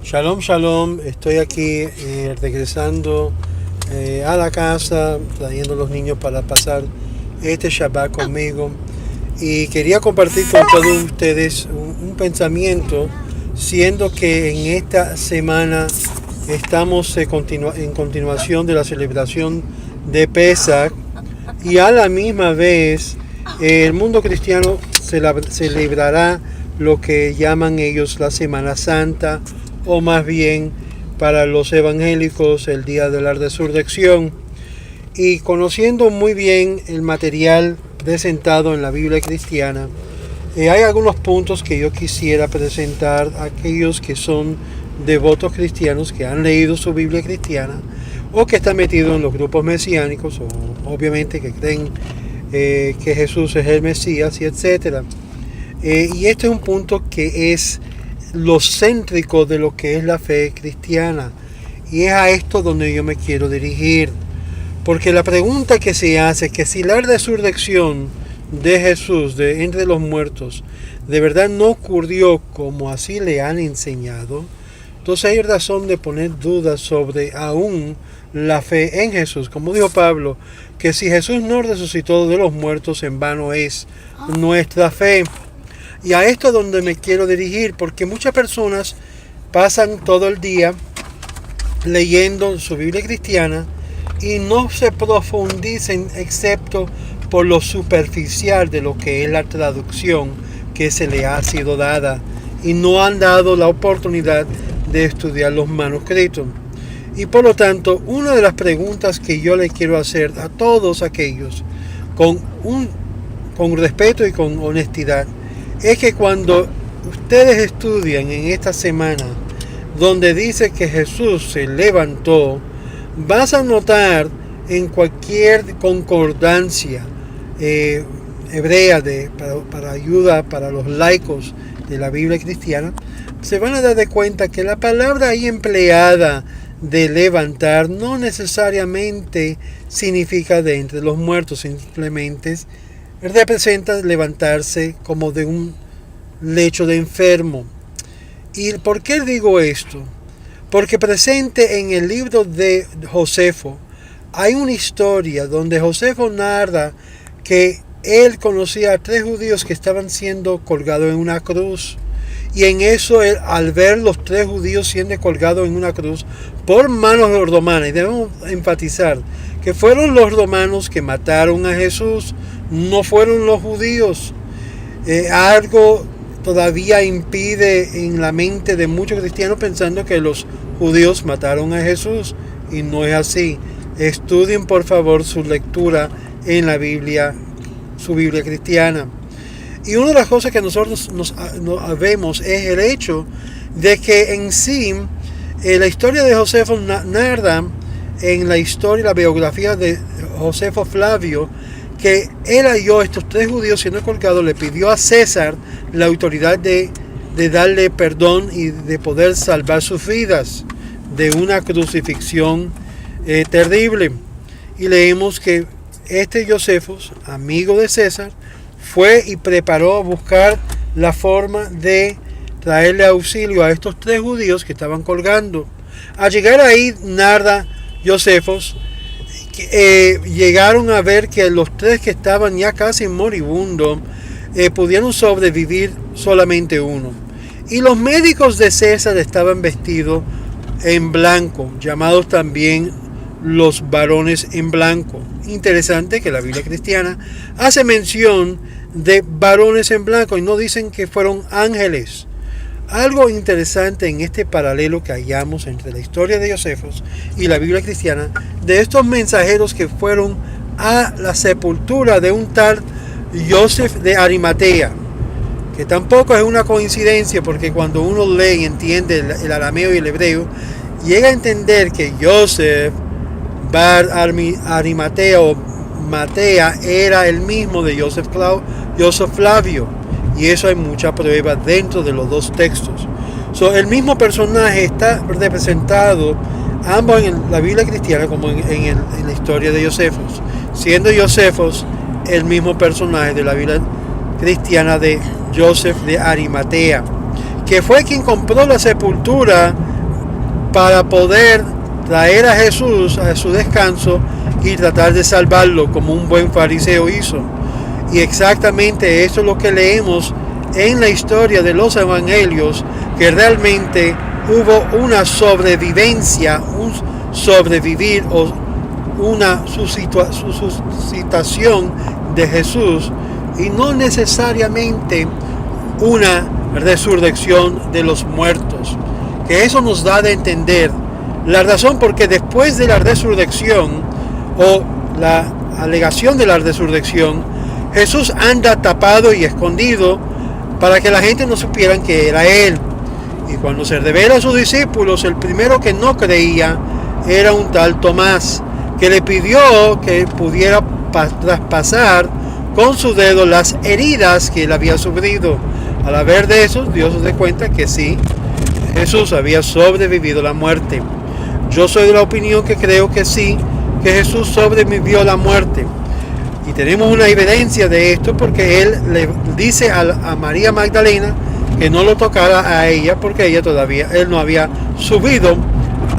Shalom, shalom. Estoy aquí regresando a la casa, trayendo a los niños para pasar este Shabbat conmigo. Y quería compartir con todos ustedes un pensamiento, siendo que en esta semana estamos en continuación de la celebración de Pesach, y a la misma vez el mundo cristiano celebrará lo que llaman ellos la Semana Santa, o más bien para los evangélicos el día de la resurrección. Y conociendo muy bien el material presentado en la Biblia cristiana, hay algunos puntos que yo quisiera presentar a aquellos que son devotos cristianos, que han leído su Biblia cristiana o que están metidos en los grupos mesiánicos, o obviamente que creen que Jesús es el Mesías, y etcétera. Y este es un punto que es lo céntrico de lo que es la fe cristiana, y es a esto donde yo me quiero dirigir, porque la pregunta que se hace es que si la resurrección de Jesús de entre los muertos de verdad no ocurrió como así le han enseñado, entonces hay razón de poner dudas sobre aún la fe en Jesús. Como dijo Pablo, que si Jesús no resucitó de los muertos, en vano es nuestra fe. Y a esto es donde me quiero dirigir, porque muchas personas pasan todo el día leyendo su Biblia cristiana y no se profundicen excepto por lo superficial de lo que es la traducción que se le ha sido dada, y no han dado la oportunidad de estudiar los manuscritos. Y por lo tanto, una de las preguntas que yo le quiero hacer a todos aquellos con respeto y con honestidad, es que cuando ustedes estudian en esta semana donde dice que Jesús se levantó, vas a notar en cualquier concordancia hebrea para ayuda para los laicos de la Biblia cristiana, se van a dar de cuenta que la palabra ahí empleada de levantar no necesariamente significa de entre los muertos, simplemente representa levantarse como de un lecho de enfermo. ¿Y por qué digo esto? Porque presente en el libro de Josefo hay una historia donde Josefo narra que él conocía a 3 judíos que estaban siendo colgados en una cruz. Y en eso, él, al ver los 3 judíos siendo colgados en una cruz por manos de los romanos, y debemos enfatizar que fueron los romanos que mataron a Jesús, no fueron los judíos. Algo todavía impide en la mente de muchos cristianos pensando que los judíos mataron a Jesús, y no es así. Estudien por favor su lectura en la Biblia, su Biblia cristiana. Y una de las cosas que nosotros nos vemos es el hecho de que en sí la historia de Josefo narra en la historia, la biografía de Josefo Flavio, que él halló estos 3 judíos siendo colgados, le pidió a César la autoridad de darle perdón y de poder salvar sus vidas de una crucifixión terrible. Y leemos que este Josefo, amigo de César, fue y preparó a buscar la forma de traerle auxilio a estos 3 judíos que estaban colgando. Al llegar ahí, narra Josefo, llegaron a ver que los 3 que estaban ya casi moribundos pudieron sobrevivir solamente uno. Y los médicos de César estaban vestidos en blanco, llamados también los varones en blanco. Interesante que la Biblia cristiana hace mención de varones en blanco y no dicen que fueron ángeles. Algo interesante en este paralelo que hallamos entre la historia de Josefo y la Biblia cristiana, de estos mensajeros que fueron a la sepultura de un tal Joseph de Arimatea, que tampoco es una coincidencia, porque cuando uno lee y entiende el arameo y el hebreo, llega a entender que Joseph Bar Arimatea o Matea era el mismo de Joseph Flavio, y eso hay mucha prueba dentro de los 2 textos. El mismo personaje está representado ambos en la Biblia cristiana como en la historia de Josefo, siendo Josefo el mismo personaje de la Biblia cristiana de Joseph de Arimatea, que fue quien compró la sepultura para poder traer a Jesús a su descanso y tratar de salvarlo como un buen fariseo hizo. Y exactamente eso es lo que leemos en la historia de los evangelios, que realmente hubo una sobrevivencia, un sobrevivir o una suscitación de Jesús, y no necesariamente una resurrección de los muertos. Que eso nos da de entender la razón porque después de la resurrección o la alegación de la resurrección, Jesús anda tapado y escondido para que la gente no supieran que era Él. Y cuando se revela a sus discípulos, el primero que no creía era un tal Tomás, que le pidió que pudiera traspasar con su dedo las heridas que él había sufrido. Al ver de eso, Dios se da cuenta que sí, Jesús había sobrevivido la muerte. Yo soy de la opinión que creo que sí, que Jesús sobrevivió la muerte. Y tenemos una evidencia de esto porque él le dice a María Magdalena que no lo tocara a ella porque él no había subido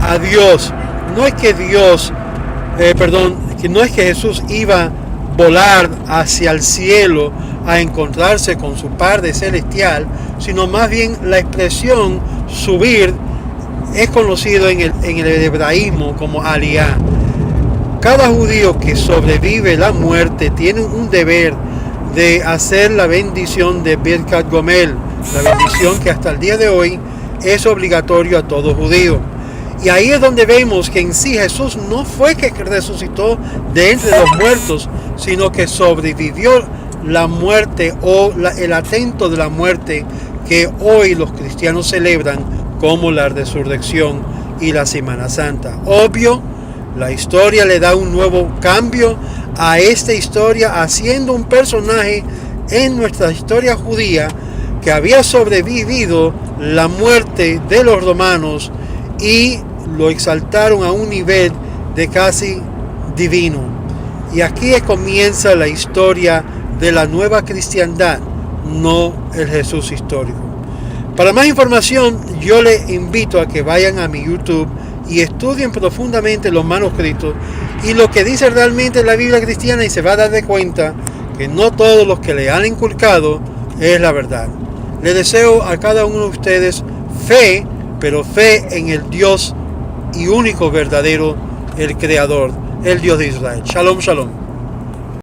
a Dios. No es que no es que Jesús iba a volar hacia el cielo a encontrarse con su Padre celestial, sino más bien la expresión subir es conocido en el hebraísmo como aliyah. Cada judío que sobrevive la muerte tiene un deber de hacer la bendición de Birkat Gomel, la bendición que hasta el día de hoy es obligatorio a todo judío. Y ahí es donde vemos que en sí Jesús no fue que resucitó de entre los muertos, sino que sobrevivió la muerte o el atento de la muerte que hoy los cristianos celebran como la resurrección y la Semana Santa. Obvio, la historia le da un nuevo cambio a esta historia, haciendo un personaje en nuestra historia judía que había sobrevivido la muerte de los romanos y lo exaltaron a un nivel de casi divino. Y aquí comienza la historia de la nueva cristiandad, no el Jesús histórico. Para más información, yo les invito a que vayan a mi YouTube y estudien profundamente los manuscritos y lo que dice realmente la Biblia cristiana, y se va a dar de cuenta que no todos los que le han inculcado es la verdad. Les deseo a cada uno de ustedes fe, pero fe en el Dios y único verdadero, el Creador, el Dios de Israel. Shalom, shalom.